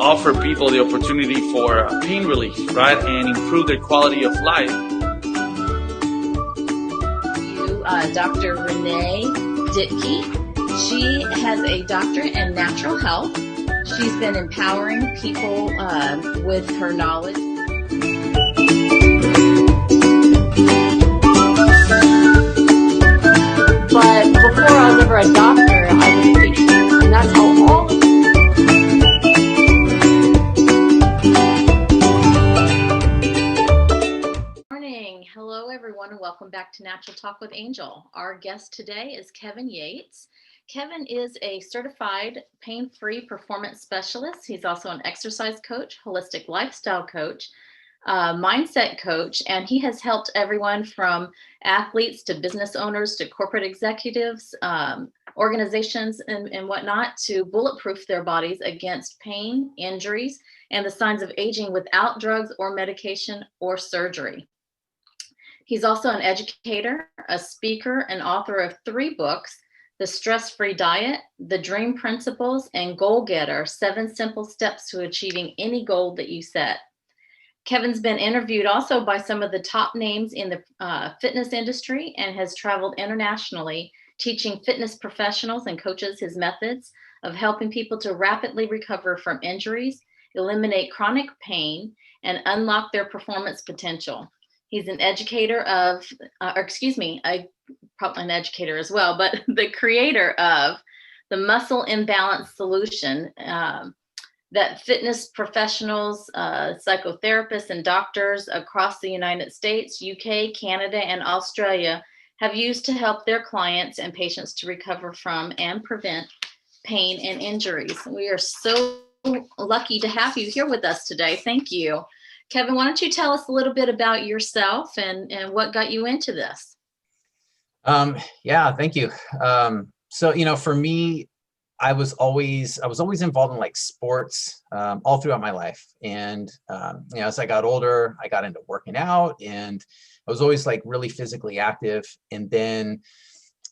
Offer people the opportunity for pain relief, right, and improve their quality of life. Dr. Renee Ditke. She has a doctorate in natural health. She's been empowering people with her knowledge. But before I was ever a doctor, I was a patient, and that's how all the Hello, everyone, and welcome back to Natural Talk with Angel. Our guest today is Kevin Yates. Kevin is a certified pain-free performance specialist. He's also an exercise coach, holistic lifestyle coach, mindset coach, and he has helped everyone from athletes to business owners to corporate executives, organizations, and whatnot to bulletproof their bodies against pain, injuries, and the signs of aging without drugs or medication or surgery. He's also an educator, a speaker, and author of 3 books, The Stress-Free Diet, The Dream Principles, and Goal Getter, 7 Simple Steps to Achieving Any Goal That You Set. Kevin's been interviewed also by some of the top names in the fitness industry and has traveled internationally, teaching fitness professionals and coaches his methods of helping people to rapidly recover from injuries, eliminate chronic pain, and unlock their performance potential. He's an educator of, probably an educator as well, but the creator of the Muscle Imbalance Solution that fitness professionals, psychotherapists, and doctors across the United States, UK, Canada, and Australia have used to help their clients and patients to recover from and prevent pain and injuries. We are so lucky to have you here with us today. Thank you. Kevin, why don't you tell us a little bit about yourself and what got you into this? Yeah, thank you. So, for me, I was always involved in like sports all throughout my life. And, as I got older, I got into working out and I was always like really physically active. And then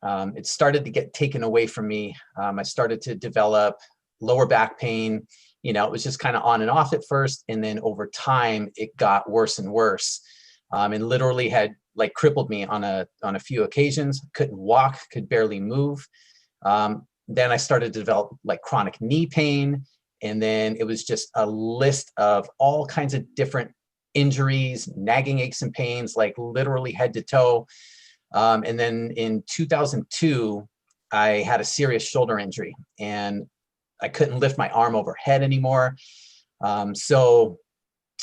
it started to get taken away from me. I started to develop lower back pain. It was just kind of on and off at first. And then over time, it got worse and worse and literally had like crippled me on a few occasions. Couldn't walk, could barely move. Then I started to develop like chronic knee pain. And then it was just a list of all kinds of different injuries, nagging aches and pains, like literally head to toe. And then in 2002, I had a serious shoulder injury and I couldn't lift my arm overhead anymore. So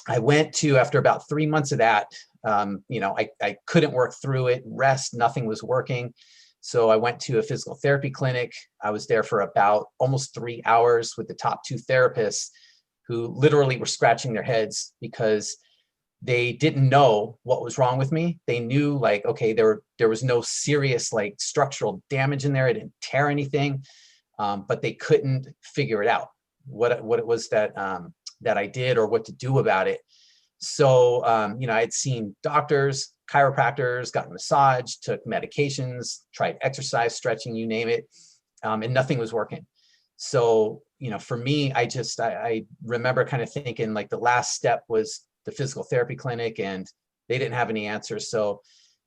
I went to, after about 3 months of that, I couldn't work through it, rest, nothing was working. So I went to a physical therapy clinic. I was there for about almost 3 hours with the top 2 therapists who literally were scratching their heads because they didn't know what was wrong with me. They knew like, okay, there was no serious like structural damage in there. I didn't tear anything. But they couldn't figure it out, what it was that I did or what to do about it. So, I had seen doctors, chiropractors, got a massage, took medications, tried exercise, stretching, you name it, and nothing was working. So, for me, I remember kind of thinking like the last step was the physical therapy clinic and they didn't have any answers. So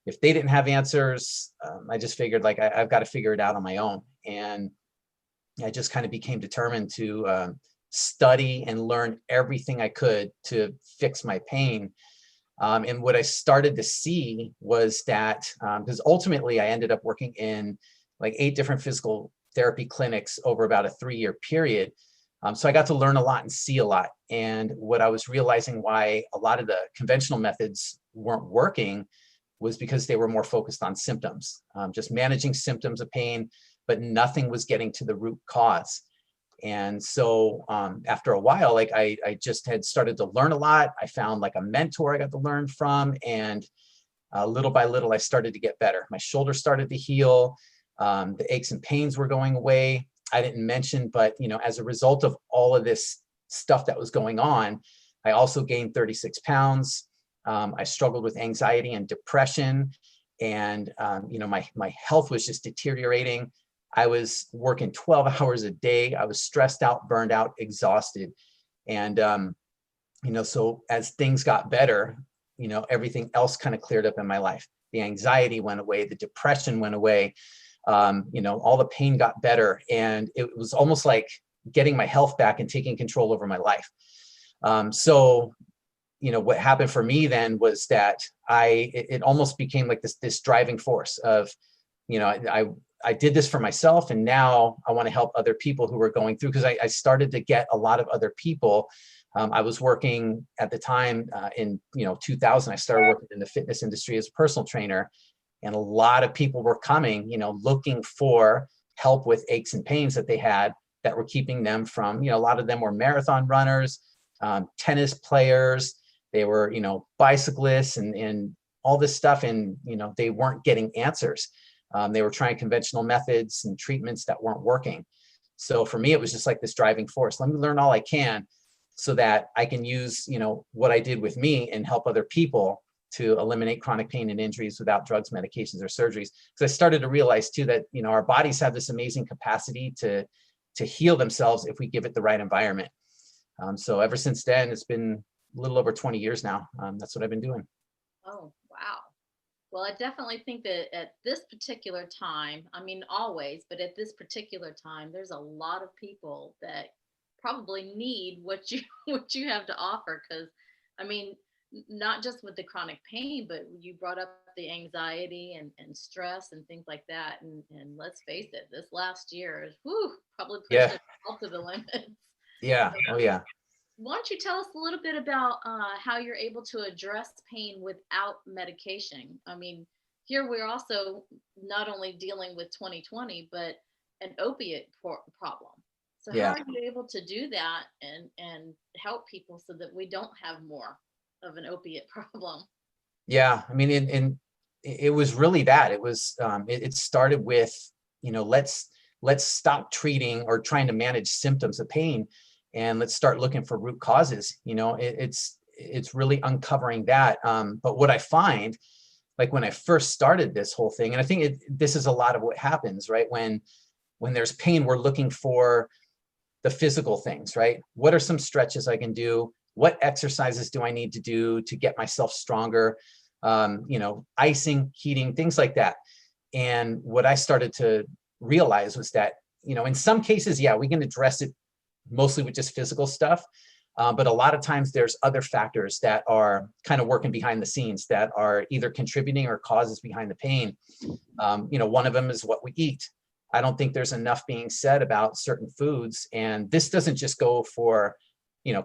if they didn't have answers, I just figured like I've got to figure it out on my own. And I just kind of became determined to study and learn everything I could to fix my pain. And what I started to see was that, because ultimately I ended up working in like 8 different physical therapy clinics over about a 3-year period. So I got to learn a lot and see a lot. And what I was realizing why a lot of the conventional methods weren't working was because they were more focused on symptoms, just managing symptoms of pain, but nothing was getting to the root cause. And so after a while, like I just had started to learn a lot. I found like a mentor I got to learn from, and little by little, I started to get better. My shoulder started to heal. The aches and pains were going away. I didn't mention, but as a result of all of this stuff that was going on, I also gained 36 pounds. I struggled with anxiety and depression, and my health was just deteriorating. I was working 12 hours a day. I was stressed out, burned out, exhausted. And so as things got better, everything else kind of cleared up in my life. The anxiety went away, the depression went away, all the pain got better. And it was almost like getting my health back and taking control over my life. What happened for me then was that it almost became like this driving force of, I did this for myself, and now I want to help other people who were going through, because I started to get a lot of other people. I was working at the time in 2000. I started working in the fitness industry as a personal trainer, and a lot of people were coming, looking for help with aches and pains that they had that were keeping them from, a lot of them were marathon runners, tennis players, they were, bicyclists and all this stuff, and they weren't getting answers. They were trying conventional methods and treatments that weren't working. So for me, it was just like this driving force. Let me learn all I can so that I can use, what I did with me and help other people to eliminate chronic pain and injuries without drugs, medications, or surgeries. Because I started to realize too that, our bodies have this amazing capacity to heal themselves if we give it the right environment. So ever since then, it's been a little over 20 years now. That's what I've been doing. Oh, wow. Well, I definitely think that at this particular time, I mean, always, but at this particular time, there's a lot of people that probably need what you what you have to offer. Because, I mean, not just with the chronic pain, but you brought up the anxiety and stress and things like that. And let's face it, this last year is probably pushed Yeah. us all to the limits. Yeah. Oh yeah. Why don't you tell us a little bit about how you're able to address pain without medication? I mean, here we're also not only dealing with 2020, but an opiate problem. So how Yeah. are you able to do that and help people so that we don't have more of an opiate problem? Yeah. I mean, and it was really that. It was, it started with, let's stop treating or trying to manage symptoms of pain, and let's start looking for root causes. It's really uncovering that. But what I find, like when I first started this whole thing, and I think this is a lot of what happens, right? When there's pain, we're looking for the physical things, right? What are some stretches I can do? What exercises do I need to do to get myself stronger? Icing, heating, things like that. And what I started to realize was that, in some cases, yeah, we can address it mostly with just physical stuff. But a lot of times there's other factors that are kind of working behind the scenes that are either contributing or causes behind the pain. One of them is what we eat. I don't think there's enough being said about certain foods. And this doesn't just go for,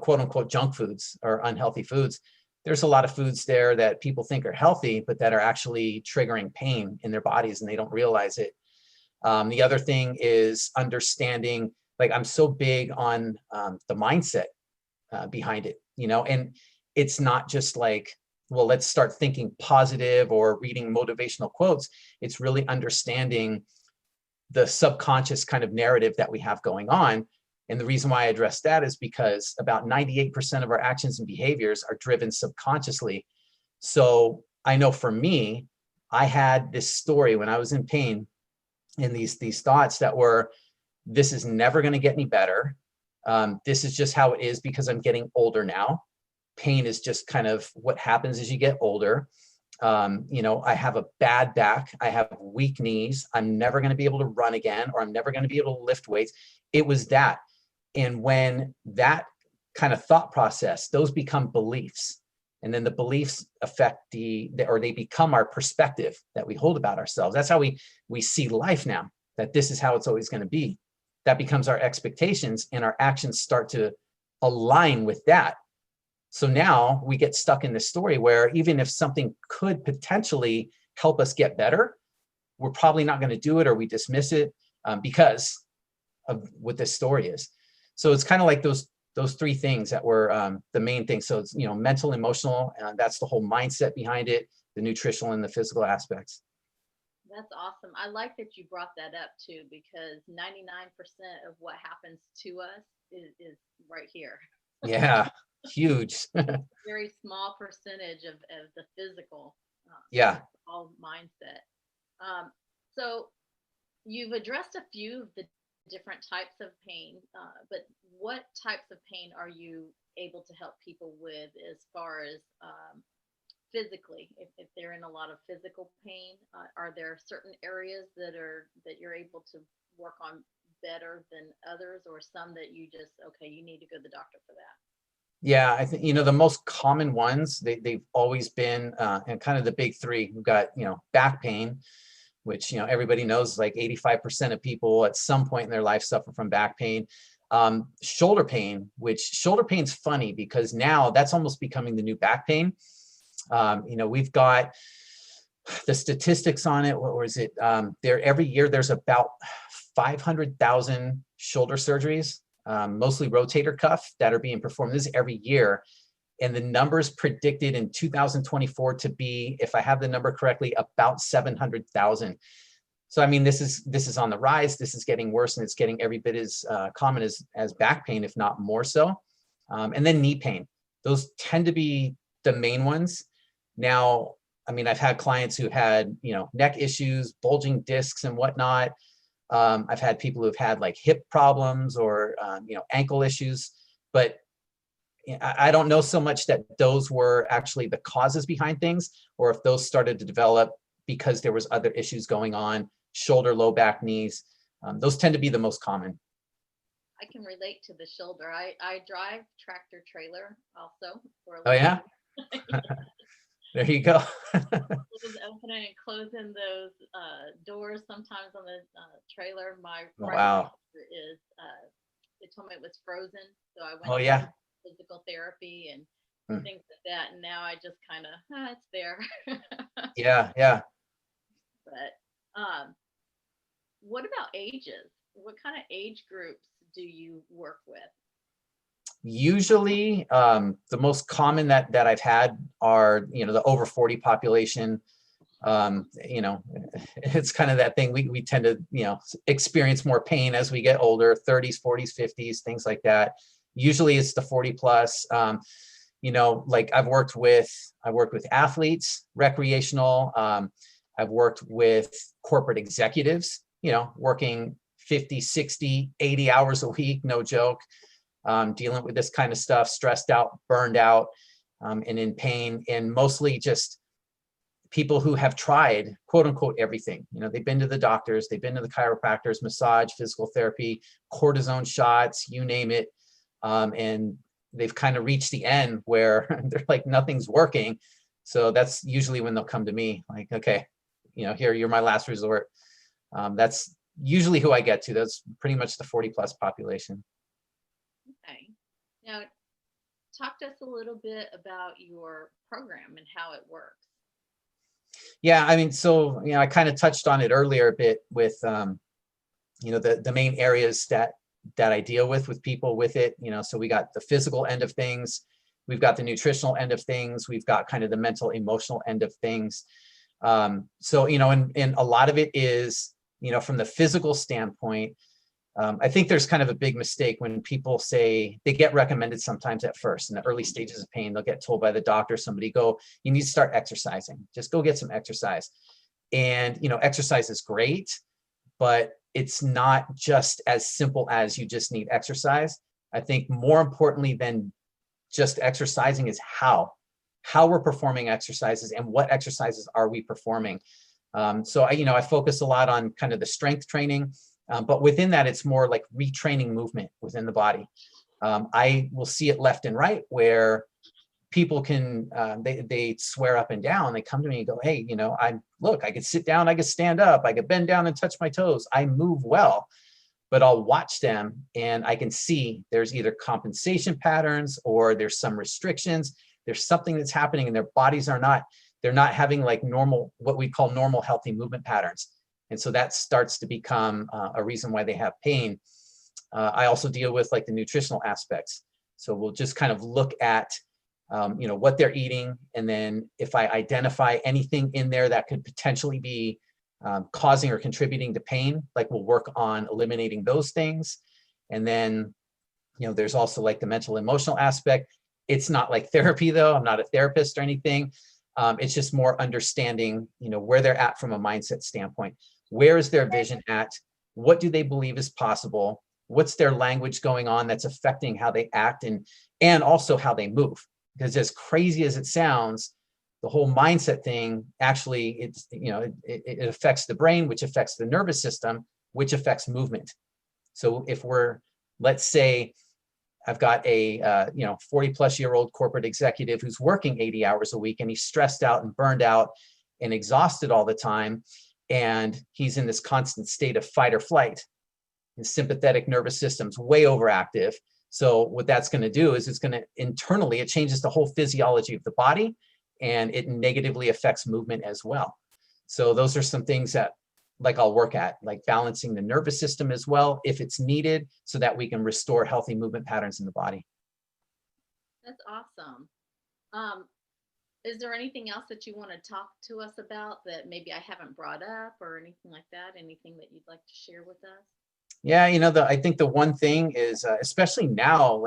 quote unquote, junk foods or unhealthy foods. There's a lot of foods there that people think are healthy, but that are actually triggering pain in their bodies and they don't realize it. The other thing is understanding, like I'm so big on the mindset behind it, and it's not just like, well, let's start thinking positive or reading motivational quotes. It's really understanding the subconscious kind of narrative that we have going on. And the reason why I address that is because about 98% of our actions and behaviors are driven subconsciously. So I know for me, I had this story when I was in pain, and these thoughts that were, this is never going to get any better. This is just how it is because I'm getting older now. Pain is just kind of what happens as you get older. I have a bad back. I have weak knees. I'm never going to be able to run again, or I'm never going to be able to lift weights. It was that. And when that kind of thought process, those become beliefs. And then the beliefs affect or they become our perspective that we hold about ourselves. That's how we see life now, that this is how it's always going to be. That becomes our expectations, and our actions start to align with that. So now we get stuck in this story where even if something could potentially help us get better, we're probably not going to do it, or we dismiss it because of what this story is. So it's kind of like those three things that were the main things. So it's, mental, emotional, and that's the whole mindset behind it, the nutritional and the physical aspects. That's awesome. I like that you brought that up too, because 99% of what happens to us is right here. Yeah. huge. Very small percentage of the physical, Yeah. all mindset. So you've addressed a few of the different types of pain, but what types of pain are you able to help people with as far as physically? If they're in a lot of physical pain, are there certain areas that you're able to work on better than others, or some that you just, okay, you need to go to the doctor for that? Yeah, I think, the most common ones, they've always been, and kind of the big three. We've got, back pain, which, everybody knows, like 85% of people at some point in their life suffer from back pain. Shoulder pain, which shoulder pain's funny because now that's almost becoming the new back pain. We've got the statistics on it. What was it? Every year there's about 500,000 shoulder surgeries, mostly rotator cuff, that are being performed. This is every year. And the numbers predicted in 2024 to be, if I have the number correctly, about 700,000. So, I mean, this is on the rise. This is getting worse, and it's getting every bit as common as back pain, if not more so. And then knee pain. Those tend to be the main ones. Now, I mean, I've had clients who had, neck issues, bulging discs and whatnot. I've had people who've had like hip problems or, ankle issues, but I don't know so much that those were actually the causes behind things, or if those started to develop because there was other issues going on, shoulder, low back, knees. Those tend to be the most common. I can relate to the shoulder. I drive tractor trailer also for a Oh, yeah? There you go. Opening and closing those doors sometimes on the trailer. My Wow. is they told me it was frozen, so I went Oh, yeah. to physical therapy and Hmm. things like that. And now I just kind of, it's there. Yeah, yeah. But what about ages? What kind of age groups do you work with? Usually, the most common that I've had are, the over 40 population. It's kind of that thing. We tend to, experience more pain as we get older, 30s, 40s, 50s, things like that. Usually it's the 40 plus. Like I worked with athletes, recreational. I've worked with corporate executives, working 50, 60, 80 hours a week, no joke, dealing with this kind of stuff, stressed out, burned out, and in pain, and mostly just people who have tried, quote unquote, everything. They've been to the doctors, they've been to the chiropractors, massage, physical therapy, cortisone shots, you name it. And they've kind of reached the end where they're like, nothing's working. So that's usually when they'll come to me like, okay, here, you're my last resort. That's usually who I get to. That's pretty much the 40 plus population. Okay. Now, talk to us a little bit about your program and how it works. Yeah, I mean, so, I kind of touched on it earlier a bit with, the main areas that I deal with people with it. So we got the physical end of things, we've got the nutritional end of things, we've got kind of the mental, emotional end of things. So, and a lot of it is, from the physical standpoint, I think there's kind of a big mistake when people say they get recommended sometimes at first in the early stages of pain. They'll get told by the doctor, somebody, you need to start exercising. Just go get some exercise. And, exercise is great, but it's not just as simple as you just need exercise. I think more importantly than just exercising is how we're performing exercises and what exercises are we performing. So I focus a lot on kind of the strength training. But within that, it's more like retraining movement within the body. I will see it left and right where people can, they swear up and down. They come to me and go, hey, I could sit down, I could stand up, I could bend down and touch my toes. I move well, but I'll watch them and I can see there's either compensation patterns or there's some restrictions. There's something that's happening and their bodies they're not having like normal, what we call normal healthy movement patterns. And so that starts to become a reason why they have pain. I also deal with like the nutritional aspects. So we'll just kind of look at, what they're eating. And then if I identify anything in there that could potentially be causing or contributing to pain, like we'll work on eliminating those things. And then, there's also like the mental emotional aspect. It's not like therapy though. I'm not a therapist or anything. It's just more understanding, where they're at from a mindset standpoint. Where is their vision at? What do they believe is possible? What's their language going on that's affecting how they act and also how they move? Because as crazy as it sounds, the whole mindset thing actually, it affects the brain, which affects the nervous system, which affects movement. So if let's say I've got a 40 plus year old corporate executive who's working 80 hours a week, and he's stressed out and burned out and exhausted all the time, and he's in this constant state of fight or flight. His sympathetic nervous system's way overactive. So what that's going to do is it's going to internally, it changes the whole physiology of the body, and it negatively affects movement as well. So those are some things that I'll work at, like balancing the nervous system as well if it's needed, so that we can restore healthy movement patterns in the body. That's awesome. Is there anything else that you want to talk to us about that maybe I haven't brought up or anything like that? Anything that you'd like to share with us? Yeah, I think the one thing is, especially now,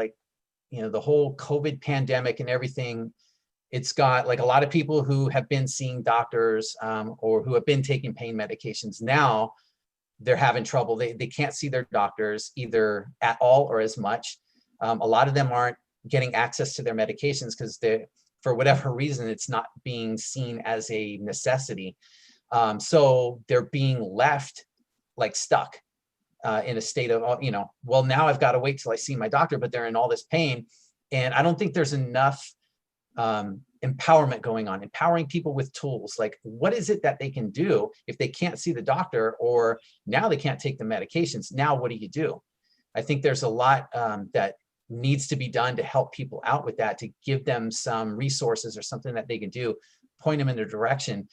the whole COVID pandemic and everything, it's got a lot of people who have been seeing doctors or who have been taking pain medications. Now they're having trouble. They can't see their doctors either at all or as much. A lot of them aren't getting access to their medications because for whatever reason, it's not being seen as a necessity. So they're being left stuck in a state of, well, now I've got to wait till I see my doctor, but they're in all this pain. And I don't think there's enough empowerment going on, empowering people with tools. Like, what is it that they can do if they can't see the doctor, or now they can't take the medications? Now, what do you do? I think there's a lot that needs to be done to help people out with that, to give them some resources or something that they can do, point them in a direction.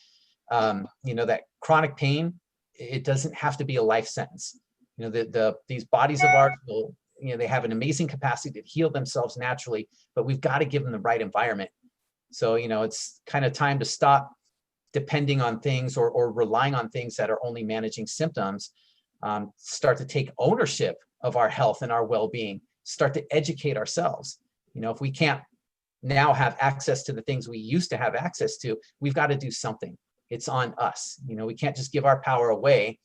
That chronic pain, it doesn't have to be a life sentence. These bodies of ours will, they have an amazing capacity to heal themselves naturally, but we've got to give them the right environment. So, it's kind of time to stop depending on things or relying on things that are only managing symptoms. Start to take ownership of our health and our well-being, start to educate ourselves. If we can't now have access to the things we used to have access to, we've got to do something. It's on us. We can't just give our power away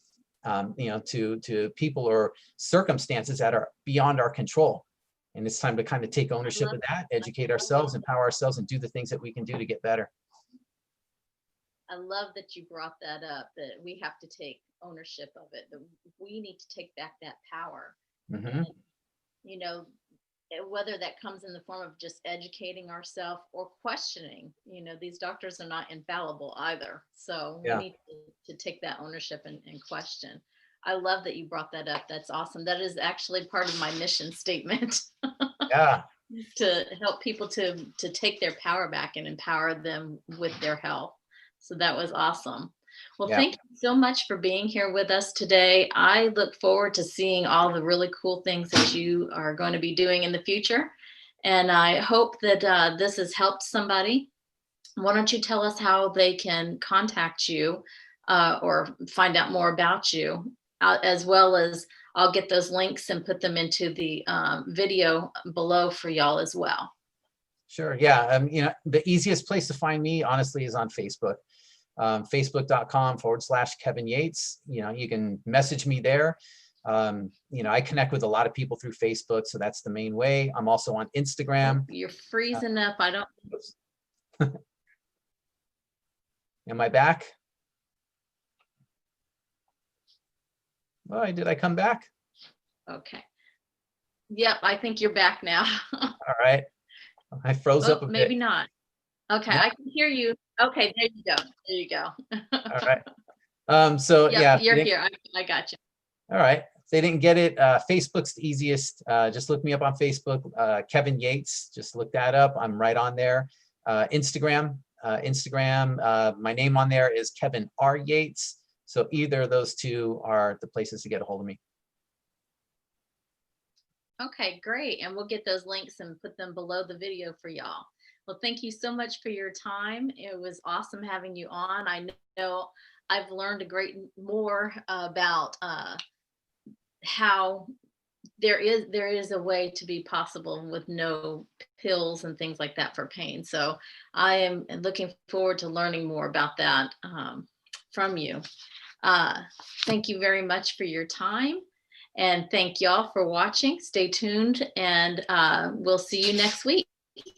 to people or circumstances that are beyond our control. And it's time to kind of take ownership of that, educate ourselves, empower ourselves, and do the things that we can do to get better. I love that you brought that up, that we have to take ownership of it, that we need to take back that power. Mm-hmm. And, whether that comes in the form of just educating ourselves or questioning, these doctors are not infallible either. So we need to take that ownership and question. I love that you brought that up. That's awesome. That is actually part of my mission statement. Yeah. To help people to take their power back and empower them with their health. So that was awesome. Well, thank you so much for being here with us today. I look forward to seeing all the really cool things that you are going to be doing in the future. And I hope that this has helped somebody. Why don't you tell us how they can contact you or find out more about you, as well as I'll get those links and put them into the video below for y'all as well. Sure. Yeah. The easiest place to find me, honestly, is on Facebook. Facebook.com/Kevin Yates. You can message me there. I connect with a lot of people through Facebook, so that's the main way. I'm also on Instagram. You're freezing up. I don't. Am I back? Oh, did I come back? Okay. Yep, I think you're back now. All right. I froze up a bit. Maybe not. Okay, yeah. I can hear you. Okay, there you go. There you go. All right. So yep, you're here. I got you. All right. If they didn't get it, Facebook's the easiest. Just look me up on Facebook, Kevin Yates. Just look that up. I'm right on there. Instagram, my name on there is Kevin R. Yates. So either of those two are the places to get a hold of me. Okay, great. And we'll get those links and put them below the video for y'all. Well, thank you so much for your time. It was awesome having you on. I know I've learned a great more about how there is a way to be possible with no pills and things like that for pain. So I am looking forward to learning more about that from you. Thank you very much for your time, and thank y'all for watching. Stay tuned, and we'll see you next week.